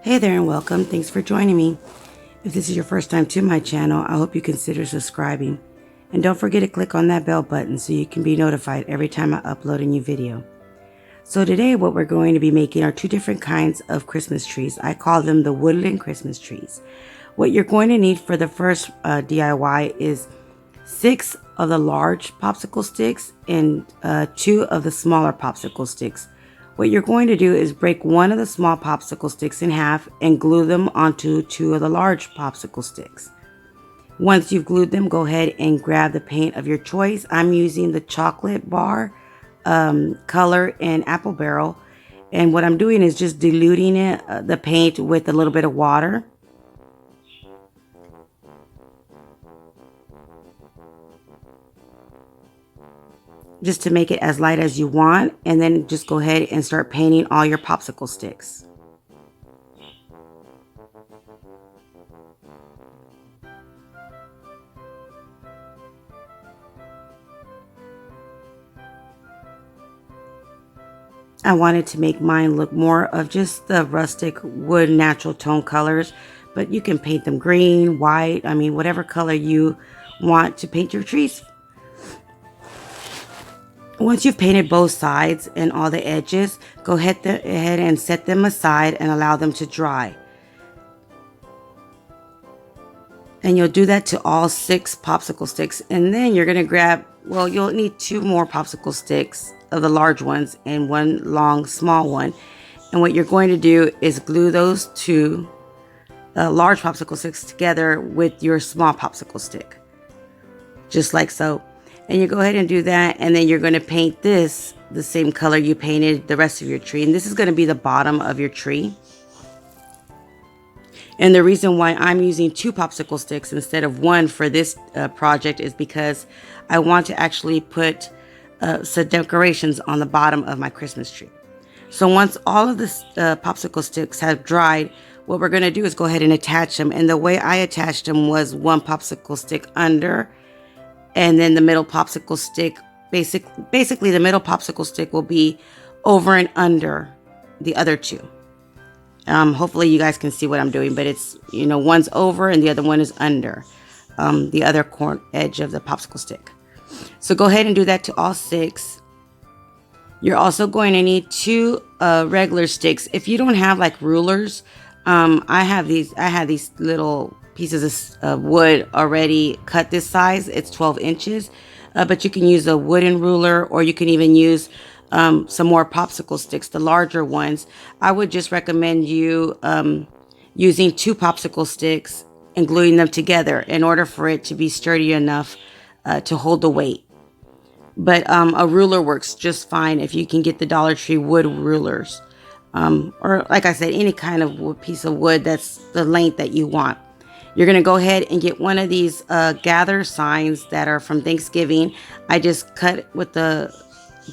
Hey there and welcome. Thanks for joining me. If this is your first time to my channel, I hope you consider subscribing. And don't forget to click on that bell button so you can be notified every time I upload a new video. So today what we're going to be making are two different kinds of Christmas trees. I call them the Woodland Christmas trees. What you're going to need for the first DIY is 6 of the large popsicle sticks and 2 of the smaller popsicle sticks. What you're going to do is break one of the small popsicle sticks in half and glue them onto 2 of the large popsicle sticks. Once you've glued them, go ahead and grab the paint of your choice. I'm using the chocolate bar color in Apple Barrel. And what I'm doing is just diluting the paint with a little bit of water. Just to make it as light as you want, and then just go ahead and start painting all your popsicle sticks. I wanted to make mine look more of just the rustic wood natural tone colors, but you can paint them green, white, whatever color you want to paint your trees. Once you've painted both sides and all the edges, go ahead and set them aside and allow them to dry. And you'll do that to all 6 popsicle sticks. And then you're going to grab, you'll need 2 more popsicle sticks of the large ones and 1 long small one. And what you're going to do is glue those 2 large popsicle sticks together with your small popsicle stick. Just like so. And you go ahead and do that, and then you're going to paint this the same color you painted the rest of your tree. And this is going to be the bottom of your tree. And the reason why I'm using 2 popsicle sticks instead of 1 for this project is because I want to actually put some decorations on the bottom of my Christmas tree. So once all of the popsicle sticks have dried, what we're going to do is go ahead and attach them. And the way I attached them was 1 popsicle stick under, and then the middle popsicle stick, basically the middle popsicle stick will be over and under the other 2. Hopefully you guys can see what I'm doing, but it's, one's over and the other one is under the other edge of the popsicle stick. So go ahead and do that to all 6. You're also going to need 2 regular sticks. If you don't have like rulers, I had these little pieces of wood already cut this size. It's 12 inches, but you can use a wooden ruler, or you can even use some more popsicle sticks, the larger ones. I would just recommend you using 2 popsicle sticks and gluing them together in order for it to be sturdy enough to hold the weight. But a ruler works just fine if you can get the Dollar Tree wood rulers, or like I said, any kind of piece of wood that's the length that you want. You're going to go ahead and get one of these gather signs that are from Thanksgiving. I just cut with the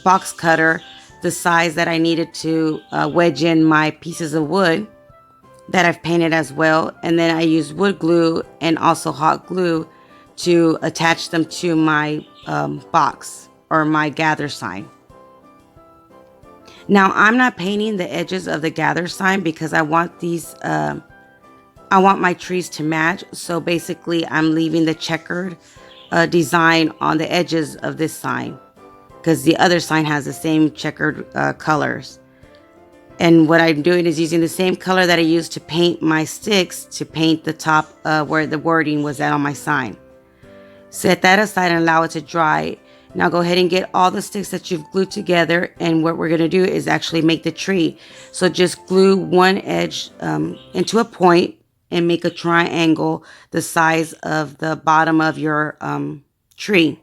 box cutter the size that I needed to wedge in my pieces of wood that I've painted as well. And then I use wood glue and also hot glue to attach them to my box or my gather sign. Now I'm not painting the edges of the gather sign because I want these I want my trees to match. So basically I'm leaving the checkered design on the edges of this sign, because the other sign has the same checkered colors. And what I'm doing is using the same color that I used to paint my sticks to paint the top where the wording was at on my sign. Set that aside and allow it to dry. Now go ahead and get all the sticks that you've glued together, and what we're going to do is actually make the tree. So just glue one edge into a point and make a triangle the size of the bottom of your tree.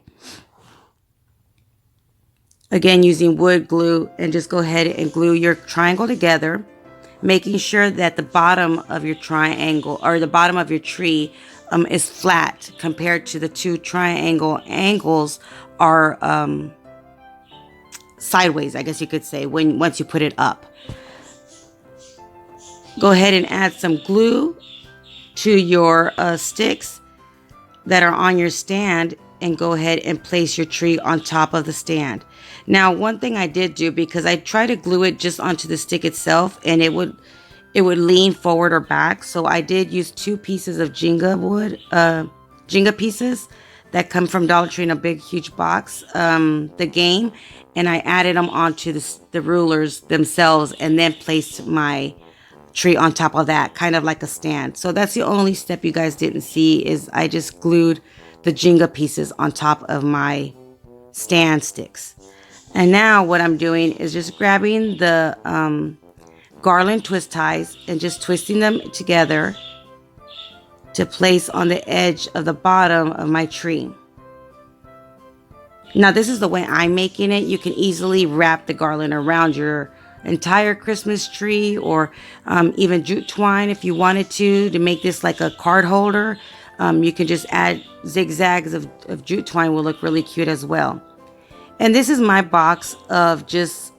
Again, using wood glue, and just go ahead and glue your triangle together, making sure that the bottom of your triangle or the bottom of your tree is flat compared to the 2 triangle angles are sideways, I guess you could say, once you put it up. Go ahead and add some glue to your sticks that are on your stand, and go ahead and place your tree on top of the stand. Now, one thing I did do, because I tried to glue it just onto the stick itself, and it would lean forward or back. So I did use 2 pieces of Jenga wood, Jenga pieces that come from Dollar Tree in a big, huge box, the game. And I added them onto the rulers themselves and then placed my tree on top of that, kind of like a stand. So that's the only step you guys didn't see, is I just glued the Jenga pieces on top of my stand sticks. And now what I'm doing is just grabbing the Garland twist ties and just twisting them together to place on the edge of the bottom of my tree. Now this is the way I'm making it. You can easily wrap the garland around your entire Christmas tree, or even jute twine if you wanted to make this like a card holder. You can just add zigzags of jute twine, will look really cute as well. And this is my box of just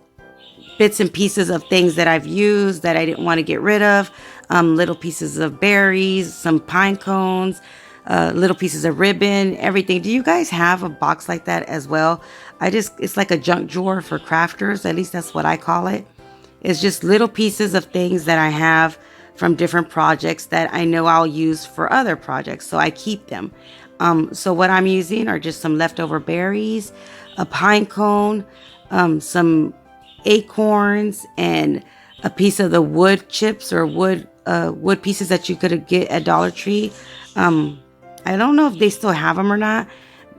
bits and pieces of things that I've used that I didn't want to get rid of. Little pieces of berries, some pine cones, little pieces of ribbon, everything. Do you guys have a box like that as well? It's like a junk drawer for crafters. At least that's what I call it. It's just little pieces of things that I have from different projects that I know I'll use for other projects. So I keep them. So what I'm using are just some leftover berries, a pine cone, some acorns, and a piece of the wood chips or wood pieces that you could get at Dollar Tree. I don't know if they still have them or not,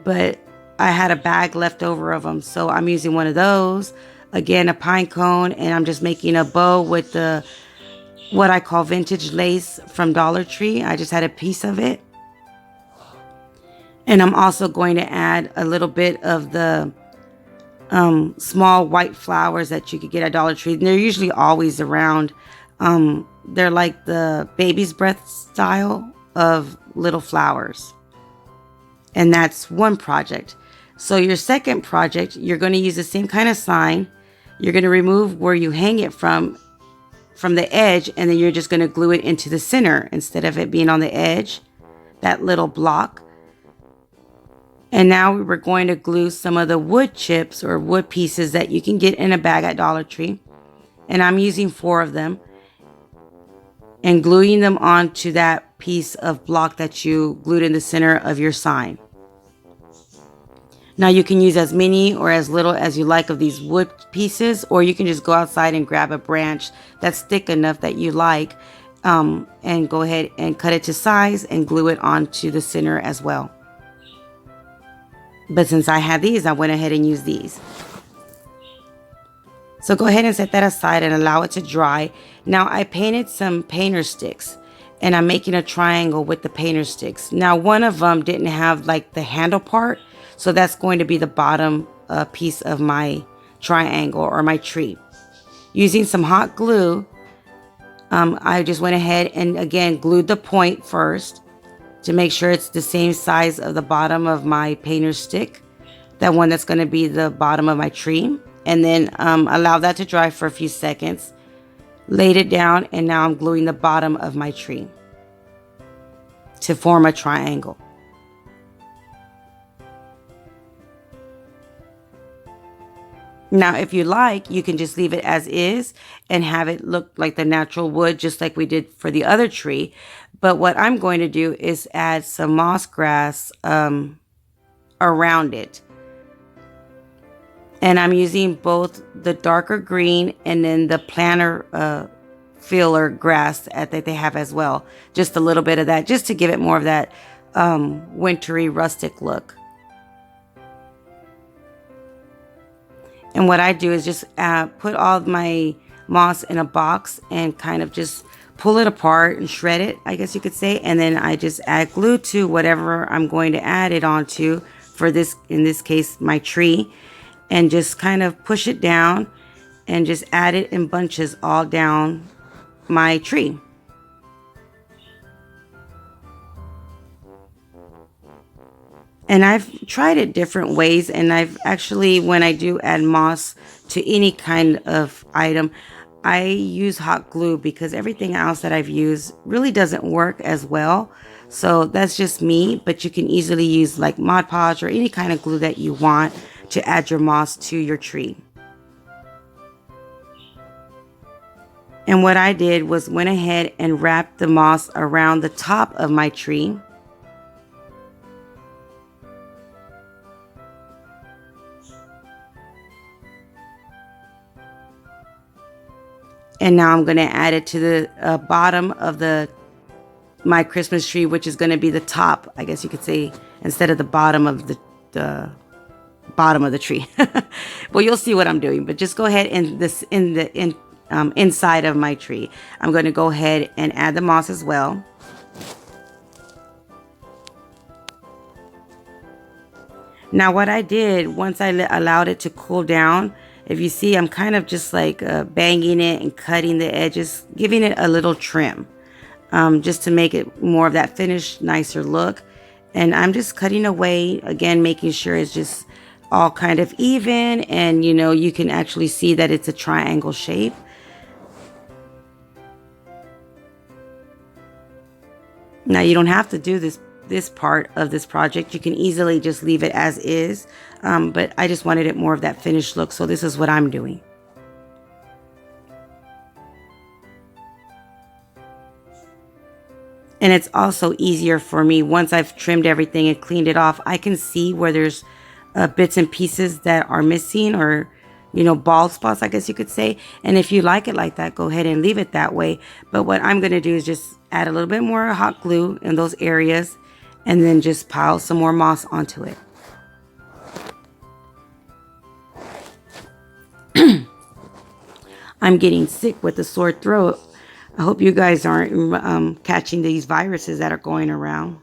but I had a bag left over of them, so I'm using one of those. Again, a pine cone, and I'm just making a bow with what I call vintage lace from Dollar Tree. I just had a piece of it. And I'm also going to add a little bit of the small white flowers that you could get at Dollar Tree. And they're usually always around. They're like the baby's breath style of little flowers. And that's one project. So your second project, you're going to use the same kind of sign. You're going to remove where you hang it from the edge, and then you're just going to glue it into the center instead of it being on the edge, that little block. And now we're going to glue some of the wood chips or wood pieces that you can get in a bag at Dollar Tree. And I'm using 4 of them and gluing them onto that piece of block that you glued in the center of your sign. Now you can use as many or as little as you like of these wood pieces, or you can just go outside and grab a branch that's thick enough that you like, and go ahead and cut it to size and glue it onto the center as well. But since I had these, I went ahead and used these. So go ahead and set that aside and allow it to dry. Now I painted some painter sticks, and I'm making a triangle with the painter sticks. Now one of them didn't have like the handle part, so that's going to be the bottom piece of my triangle or my tree. Using some hot glue, I just went ahead and again glued the point first to make sure it's the same size of the bottom of my painter stick, that one that's going to be the bottom of my tree. And then allow that to dry for a few seconds. Laid it down, and now I'm gluing the bottom of my tree to form a triangle. Now, if you like, you can just leave it as is and have it look like the natural wood, just like we did for the other tree. But what I'm going to do is add some moss grass around it. And I'm using both the darker green and then the planter filler grass that they have as well. Just a little bit of that, just to give it more of that wintry rustic look. And what I do is just put all of my moss in a box and kind of just pull it apart and shred it, I guess you could say. And then I just add glue to whatever I'm going to add it onto, for this, in this case, my tree. And just kind of push it down and just add it in bunches all down my tree. And I've tried it different ways, and I've actually, when I do add moss to any kind of item, I use hot glue because everything else that I've used really doesn't work as well. So that's just me, but you can easily use like Mod Podge or any kind of glue that you want to add your moss to your tree. And what I did was went ahead and wrapped the moss around the top of my tree. And now I'm going to add it to the bottom of my Christmas tree, which is going to be the top, I guess you could say, instead of the bottom of the bottom of the tree. Well, you'll see what I'm doing, but just go ahead and inside of my tree, I'm going to go ahead and add the moss as well. Now what I did, once I allowed it to cool down, if you see, I'm kind of just like banging it and cutting the edges, giving it a little trim, just to make it more of that finished, nicer look. And I'm just cutting away, again, making sure it's just all kind of even, and you can actually see that it's a triangle shape. Now you don't have to do this part of this project. You can easily just leave it as is, but I just wanted it more of that finished look, so this is what I'm doing. And it's also easier for me once I've trimmed everything and cleaned it off. I can see where there's bits and pieces that are missing, or bald spots, I guess you could say. And if you like it like that, go ahead and leave it that way. But what I'm going to do is just add a little bit more hot glue in those areas, and then just pile some more moss onto it. I'm getting sick with a sore throat. I hope you guys aren't catching these viruses that are going around.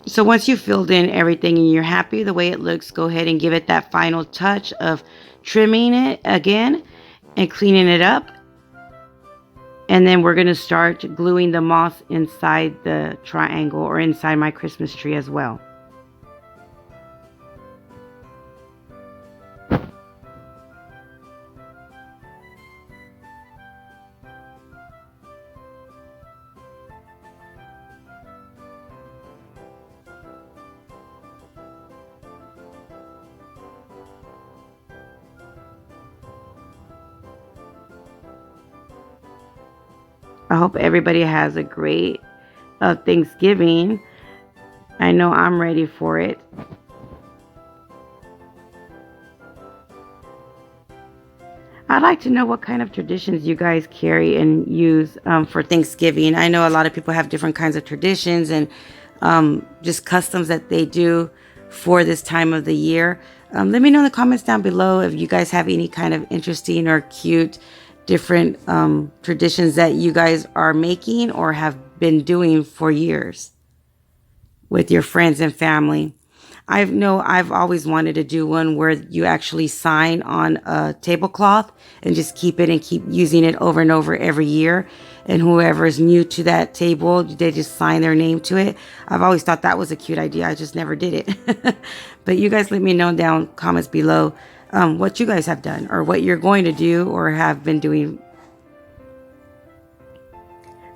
So once you've filled in everything and you're happy the way it looks, go ahead and give it that final touch of trimming it again and cleaning it up. And then we're going to start gluing the moss inside the triangle, or inside my Christmas tree as well. I hope everybody has a great Thanksgiving. I know I'm ready for it. I'd like to know what kind of traditions you guys carry and use for Thanksgiving. I know a lot of people have different kinds of traditions and just customs that they do for this time of the year. Let me know in the comments down below if you guys have any kind of interesting or cute different traditions that you guys are making or have been doing for years with your friends and family. I've always wanted to do one where you actually sign on a tablecloth and just keep it and keep using it over and over every year. And whoever is new to that table, they just sign their name to it. I've always thought that was a cute idea. I just never did it. But you guys let me know down comments below what you guys have done or what you're going to do or have been doing.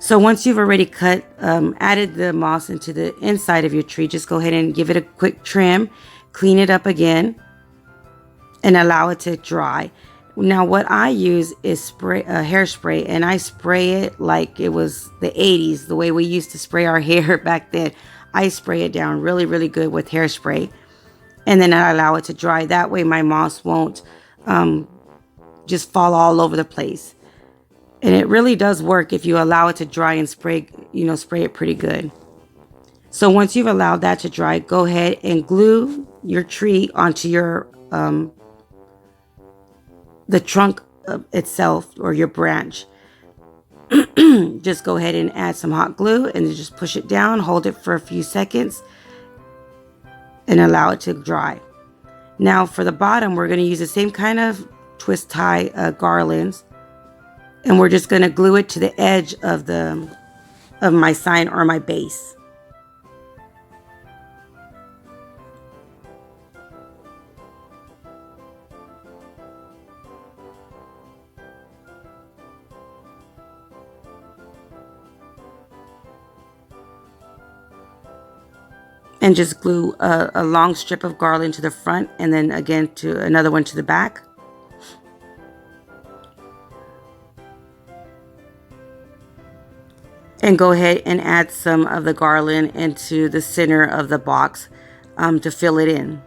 So once you've already cut, added the moss into the inside of your tree, just go ahead and give it a quick trim, clean it up again, and allow it to dry. Now what I use is hairspray, and I spray it like it was the 80s, the way we used to spray our hair back then. I spray it down really, really good with hairspray. And then I allow it to dry. That way my moss won't just fall all over the place. And it really does work if you allow it to dry and spray it pretty good. So once you've allowed that to dry, go ahead and glue your tree onto your the trunk itself or your branch. Just go ahead and add some hot glue and just push it down, hold it for a few seconds, and allow it to dry. Now for the bottom, we're going to use the same kind of twist tie garlands, and we're just going to glue it to the edge of my sign or my base. and just glue a long strip of garland to the front, and then again to another one to the back. And go ahead and add some of the garland into the center of the box to fill it in.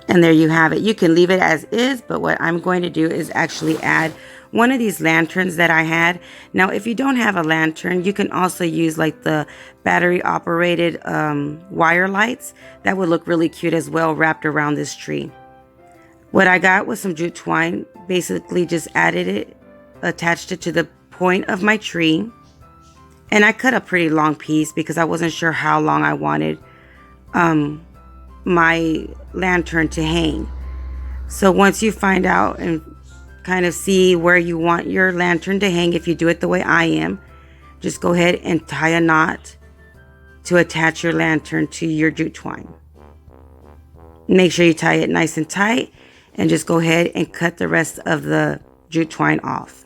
And there you have it. You can leave it as is, but what I'm going to do is actually add one of these lanterns that I had. Now, if you don't have a lantern, you can also use like the battery operated wire lights. That would look really cute as well, wrapped around this tree. What I got was some jute twine, basically just added it, attached it to the point of my tree. And I cut a pretty long piece because I wasn't sure how long I wanted my lantern to hang. So once you find out and kind of see where you want your lantern to hang, if you do it the way I am, just go ahead and tie a knot to attach your lantern to your jute twine. Make sure you tie it nice and tight, and just go ahead and cut the rest of the jute twine off.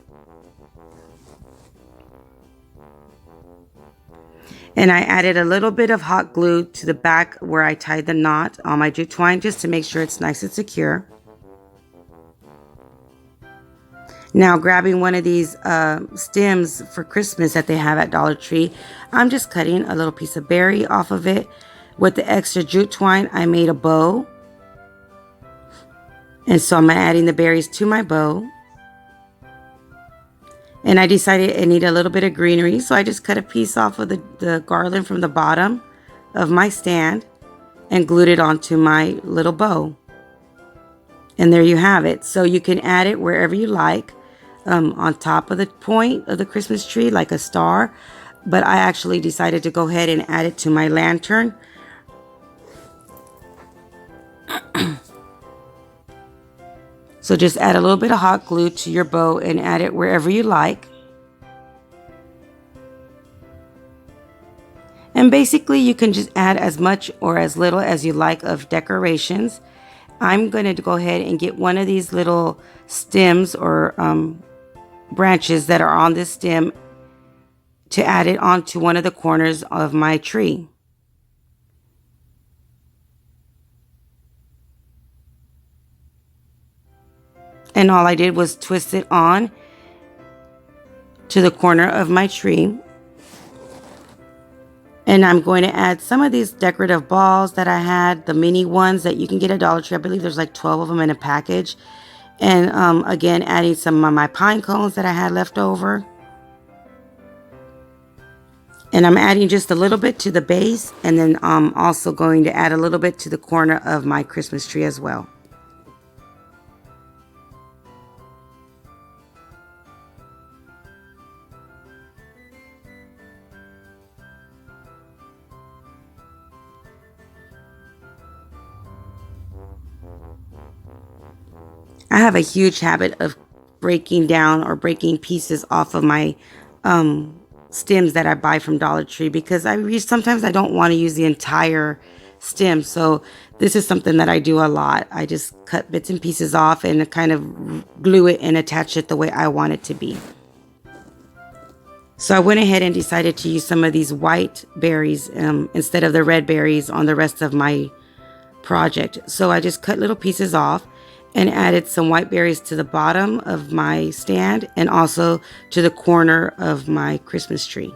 And I added a little bit of hot glue to the back where I tied the knot on my jute twine, just to make sure it's nice and secure. Now, grabbing one of these stems for Christmas that they have at Dollar Tree, I'm just cutting a little piece of berry off of it. With the extra jute twine, I made a bow. And so I'm adding the berries to my bow. And I decided I need a little bit of greenery, so I just cut a piece off of the garland from the bottom of my stand and glued it onto my little bow. And there you have it. So you can add it wherever you like, on top of the point of the Christmas tree, like a star. But I actually decided to go ahead and add it to my lantern. So just add a little bit of hot glue to your bow and add it wherever you like. And basically you can just add as much or as little as you like of decorations. I'm going to go ahead and get one of these little stems or branches that are on this stem to add it onto one of the corners of my tree. And all I did was twist it on to the corner of my tree. And I'm going to add some of these decorative balls that I had, the mini ones that you can get at Dollar Tree. I believe there's like 12 of them in a package. And again, adding some of my pine cones that I had left over. And I'm adding just a little bit to the base, and then I'm also going to add a little bit to the corner of my Christmas tree as well. I have a huge habit of breaking down or breaking pieces off of my stems that I buy from Dollar Tree, because sometimes I don't want to use the entire stem. So this is something that I do a lot. I just cut bits and pieces off and kind of glue it and attach it the way I want it to be. So I went ahead and decided to use some of these white berries instead of the red berries on the rest of my project. So I just cut little pieces off and added some white berries to the bottom of my stand and also to the corner of my Christmas tree.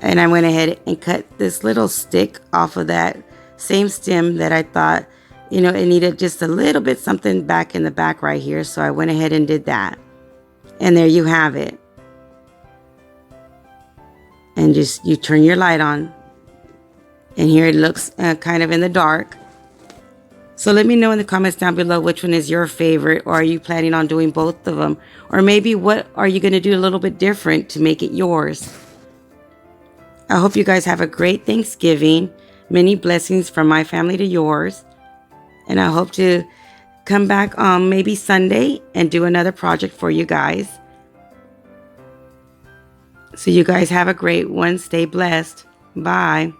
And I went ahead and cut this little stick off of that same stem that I thought, it needed just a little bit something back in the back right here. So I went ahead and did that. And there you have it. And just you turn your light on. And here it looks kind of in the dark. So let me know in the comments down below which one is your favorite, or are you planning on doing both of them? Or maybe what are you going to do a little bit different to make it yours? I hope you guys have a great Thanksgiving. Many blessings from my family to yours. And I hope to come back on maybe Sunday and do another project for you guys. So you guys have a great one. Stay blessed. Bye.